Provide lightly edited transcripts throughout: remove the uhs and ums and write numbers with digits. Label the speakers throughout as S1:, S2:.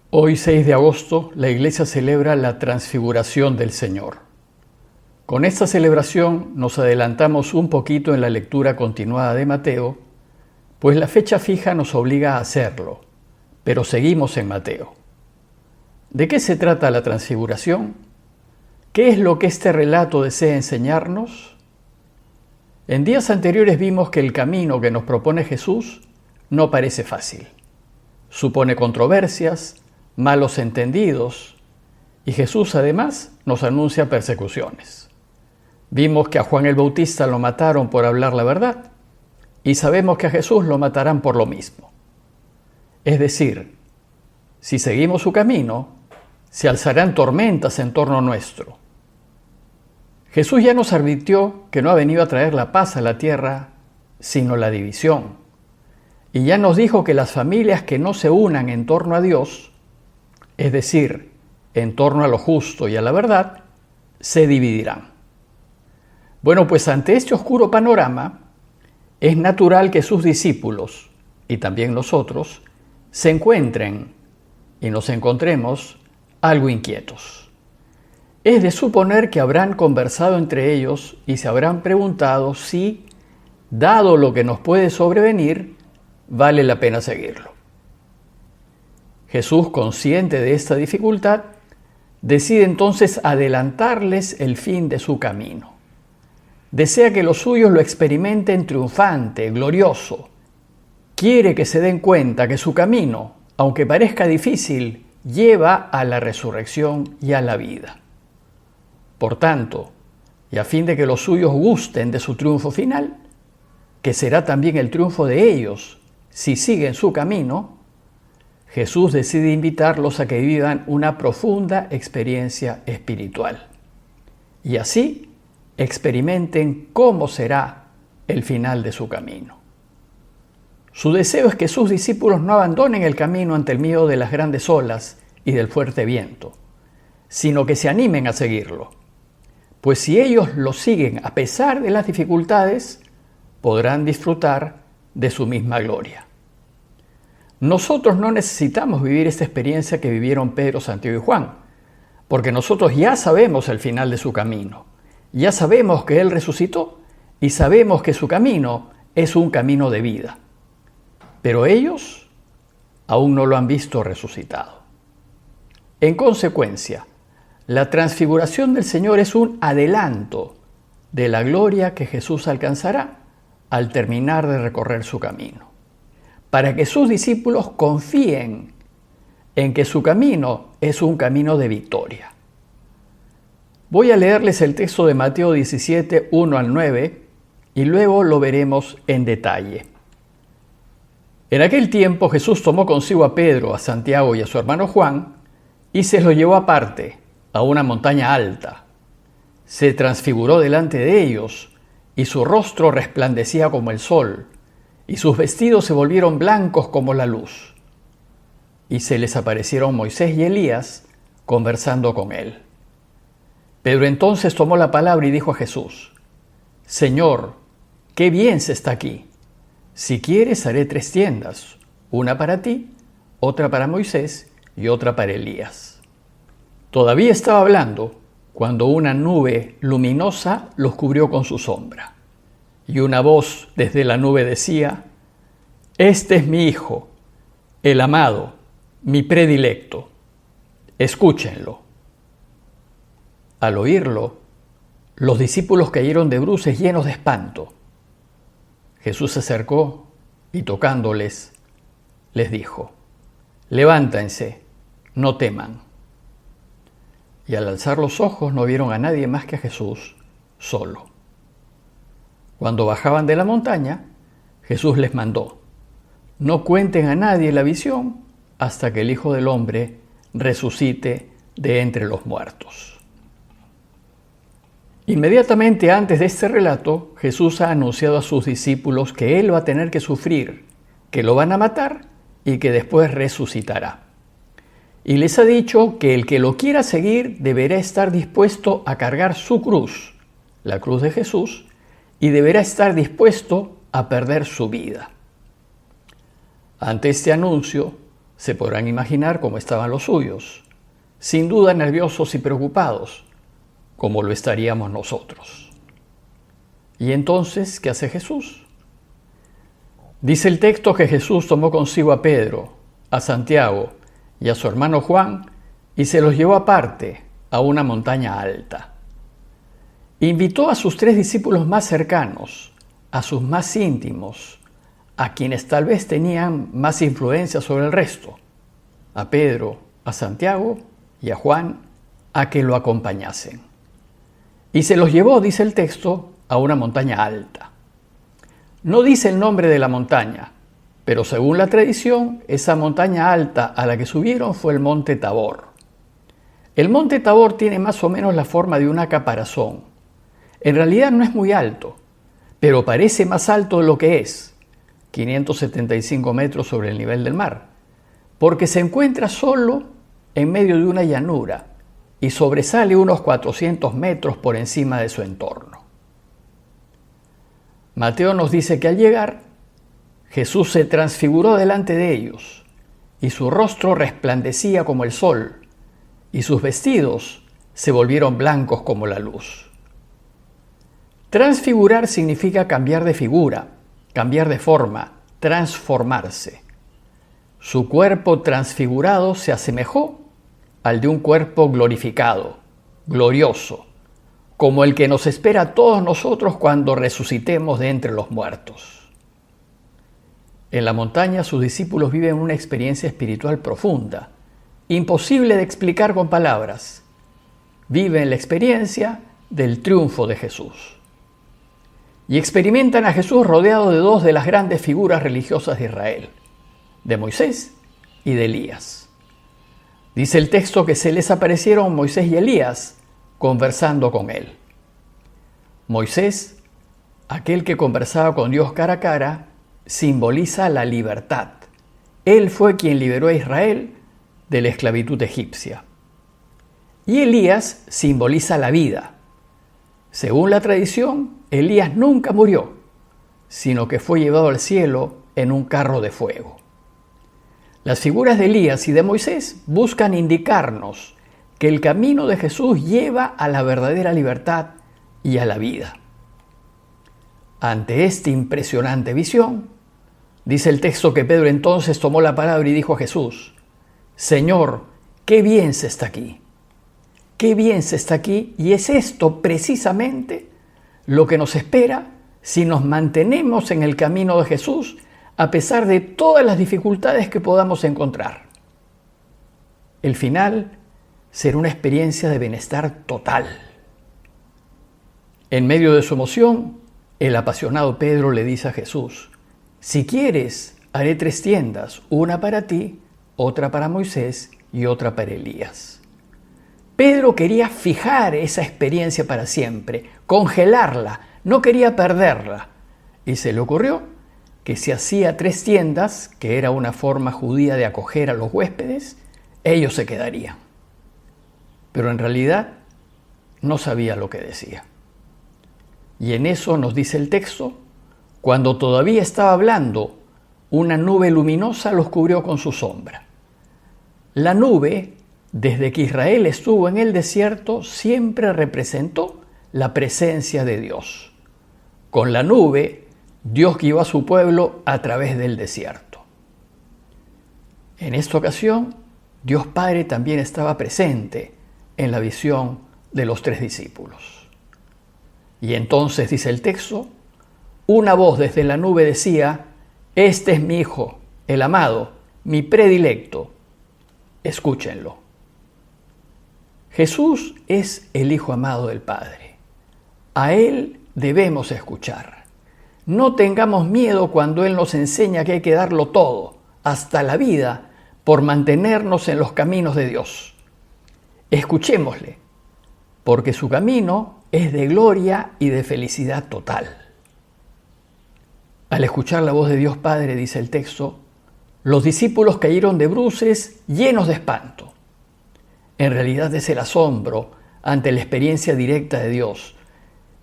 S1: Hoy, 6 de agosto, la Iglesia celebra la Transfiguración del Señor. Con esta celebración nos adelantamos un poquito en la lectura continuada de Mateo, pues la fecha fija nos obliga a hacerlo, pero seguimos en Mateo. ¿De qué se trata la Transfiguración? ¿Qué es lo que este relato desea enseñarnos? En días anteriores vimos que el camino que nos propone Jesús no parece fácil. Supone controversias, malos entendidos, y Jesús además nos anuncia persecuciones. Vimos que a Juan el Bautista lo mataron por hablar la verdad, y sabemos que a Jesús lo matarán por lo mismo. Es decir, si seguimos su camino, se alzarán tormentas en torno nuestro. Jesús ya nos advirtió que no ha venido a traer la paz a la tierra, sino la división. Y ya nos dijo que las familias que no se unan en torno a Dios, es decir, en torno a lo justo y a la verdad, se dividirán. Bueno, pues ante este oscuro panorama, es natural que sus discípulos, y también nosotros, se encuentren y nos encontremos algo inquietos. Es de suponer que habrán conversado entre ellos y se habrán preguntado si, dado lo que nos puede sobrevenir, vale la pena seguirlo. Jesús, consciente de esta dificultad, decide entonces adelantarles el fin de su camino. Desea que los suyos lo experimenten triunfante, glorioso. Quiere que se den cuenta que su camino, aunque parezca difícil, lleva a la resurrección y a la vida. Por tanto, y a fin de que los suyos gusten de su triunfo final, que será también el triunfo de ellos si siguen su camino, Jesús decide invitarlos a que vivan una profunda experiencia espiritual. Y así experimenten cómo será el final de su camino. Su deseo es que sus discípulos no abandonen el camino ante el miedo de las grandes olas y del fuerte viento, sino que se animen a seguirlo. Pues si ellos lo siguen a pesar de las dificultades, podrán disfrutar de su misma gloria. Nosotros no necesitamos vivir esta experiencia que vivieron Pedro, Santiago y Juan, porque nosotros ya sabemos el final de su camino, ya sabemos que Él resucitó y sabemos que su camino es un camino de vida. Pero ellos aún no lo han visto resucitado. En consecuencia, la transfiguración del Señor es un adelanto de la gloria que Jesús alcanzará al terminar de recorrer su camino, para que sus discípulos confíen en que su camino es un camino de victoria. Voy a leerles el texto de Mateo 17, 1 al 9, y luego lo veremos en detalle. En aquel tiempo Jesús tomó consigo a Pedro, a Santiago y a su hermano Juan, y se los llevó aparte, a una montaña alta. Se transfiguró delante de ellos, y su rostro resplandecía como el sol, y sus vestidos se volvieron blancos como la luz. Y se les aparecieron Moisés y Elías, conversando con él. Pedro entonces tomó la palabra y dijo a Jesús: Señor, qué bien se está aquí. Si quieres, haré 3 tiendas, una para ti, otra para Moisés y otra para Elías. Todavía estaba hablando cuando una nube luminosa los cubrió con su sombra. Y una voz desde la nube decía: Este es mi Hijo, el amado, mi predilecto. Escúchenlo. Al oírlo, los discípulos cayeron de bruces llenos de espanto. Jesús se acercó y tocándoles, les dijo: Levántense, no teman. Y al alzar los ojos no vieron a nadie más que a Jesús solo. Cuando bajaban de la montaña, Jesús les mandó: No cuenten a nadie la visión hasta que el Hijo del Hombre resucite de entre los muertos. Inmediatamente antes de este relato, Jesús ha anunciado a sus discípulos que Él va a tener que sufrir, que lo van a matar y que después resucitará. Y les ha dicho que el que lo quiera seguir deberá estar dispuesto a cargar su cruz, la cruz de Jesús, y deberá estar dispuesto a perder su vida. Ante este anuncio, Se podrán imaginar cómo estaban los suyos, sin duda nerviosos y preocupados, como lo estaríamos nosotros. ¿Y entonces qué hace Jesús? Dice el texto que Jesús tomó consigo a Pedro, a Santiago y a su hermano Juan y se los llevó aparte a una montaña alta. Invitó a sus 3 discípulos más cercanos, a sus más íntimos, a quienes tal vez tenían más influencia sobre el resto, a Pedro, a Santiago y a Juan, a que lo acompañasen. Y se los llevó, dice el texto, a una montaña alta. No dice el nombre de la montaña, pero según la tradición, esa montaña alta a la que subieron fue el Monte Tabor. El Monte Tabor tiene más o menos la forma de una caparazón. En realidad no es muy alto, pero parece más alto de lo que es, 575 metros sobre el nivel del mar, porque se encuentra solo en medio de una llanura y sobresale unos 400 metros por encima de su entorno. Mateo nos dice que al llegar, Jesús se transfiguró delante de ellos, y su rostro resplandecía como el sol, y sus vestidos se volvieron blancos como la luz. Transfigurar significa cambiar de figura, cambiar de forma, transformarse. Su cuerpo transfigurado se asemejó al de un cuerpo glorificado, glorioso, como el que nos espera a todos nosotros cuando resucitemos de entre los muertos. En la montaña sus discípulos viven una experiencia espiritual profunda, imposible de explicar con palabras. Viven la experiencia del triunfo de Jesús. Y experimentan a Jesús rodeado de 2 de las grandes figuras religiosas de Israel, de Moisés y de Elías. Dice el texto que se les aparecieron Moisés y Elías conversando con él. Moisés, aquel que conversaba con Dios cara a cara, simboliza la libertad. Él fue quien liberó a Israel de la esclavitud egipcia. Y Elías simboliza la vida. Según la tradición, Elías nunca murió, sino que fue llevado al cielo en un carro de fuego. Las figuras de Elías y de Moisés buscan indicarnos que el camino de Jesús lleva a la verdadera libertad y a la vida. Ante esta impresionante visión, dice el texto que Pedro entonces tomó la palabra y dijo a Jesús: Señor, qué bien se está aquí. Qué bien se está aquí, y es esto precisamente lo que nos espera si nos mantenemos en el camino de Jesús a pesar de todas las dificultades que podamos encontrar. El final será una experiencia de bienestar total. En medio de su emoción, el apasionado Pedro le dice a Jesús: si quieres, haré 3 tiendas, una para ti, otra para Moisés y otra para Elías. Pedro quería fijar esa experiencia para siempre, congelarla, no quería perderla. Y se le ocurrió que si hacía 3 tiendas, que era una forma judía de acoger a los huéspedes, ellos se quedarían. Pero en realidad no sabía lo que decía. Y en eso nos dice el texto: cuando todavía estaba hablando, una nube luminosa los cubrió con su sombra. La nube, desde que Israel estuvo en el desierto, siempre representó la presencia de Dios. Con la nube, Dios guió a su pueblo a través del desierto. En esta ocasión, Dios Padre también estaba presente en la visión de los 3 discípulos. Y entonces, dice el texto, una voz desde la nube decía: este es mi Hijo, el amado, mi predilecto. Escúchenlo. Jesús es el Hijo amado del Padre. A Él debemos escuchar. No tengamos miedo cuando Él nos enseña que hay que darlo todo, hasta la vida, por mantenernos en los caminos de Dios. Escuchémosle, porque su camino es de gloria y de felicidad total. Al escuchar la voz de Dios Padre, dice el texto, los discípulos cayeron de bruces llenos de espanto. En realidad es el asombro ante la experiencia directa de Dios.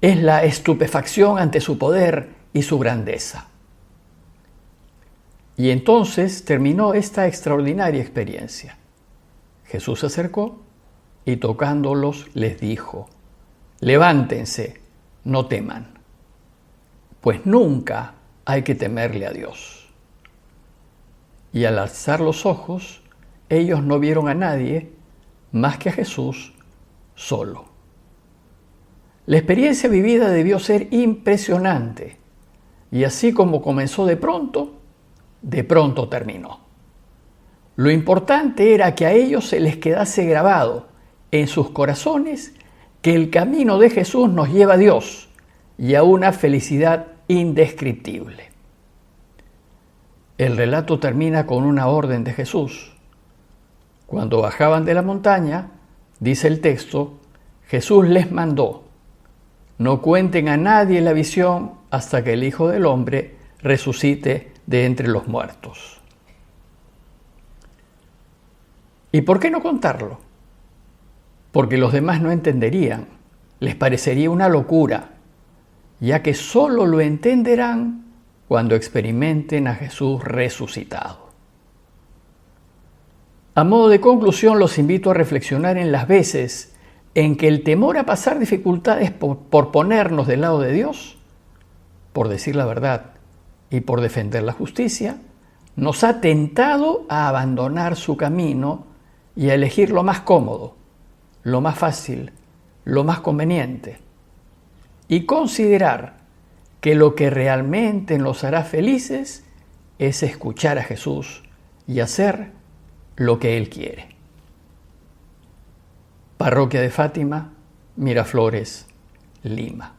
S1: Es la estupefacción ante su poder y su grandeza. Y entonces terminó esta extraordinaria experiencia. Jesús se acercó y tocándolos les dijo: levántense, no teman, pues nunca hay que temerle a Dios. Y al alzar los ojos, ellos no vieron a nadie más que a Jesús solo. La experiencia vivida debió ser impresionante, y así como comenzó de pronto terminó. Lo importante era que a ellos se les quedase grabado en sus corazones que el camino de Jesús nos lleva a Dios y a una felicidad indescriptible. El relato termina con una orden de Jesús. Cuando bajaban de la montaña, dice el texto, Jesús les mandó: no cuenten a nadie la visión hasta que el Hijo del Hombre resucite de entre los muertos. ¿Y por qué no contarlo? Porque los demás no entenderían, les parecería una locura, ya que solo lo entenderán cuando experimenten a Jesús resucitado. A modo de conclusión, los invito a reflexionar en las veces en que el temor a pasar dificultades por ponernos del lado de Dios, por decir la verdad y por defender la justicia, nos ha tentado a abandonar su camino y a elegir lo más cómodo, lo más fácil, lo más conveniente, y considerar que lo que realmente nos hará felices es escuchar a Jesús y hacer lo que Él quiere. Parroquia de Fátima, Miraflores, Lima.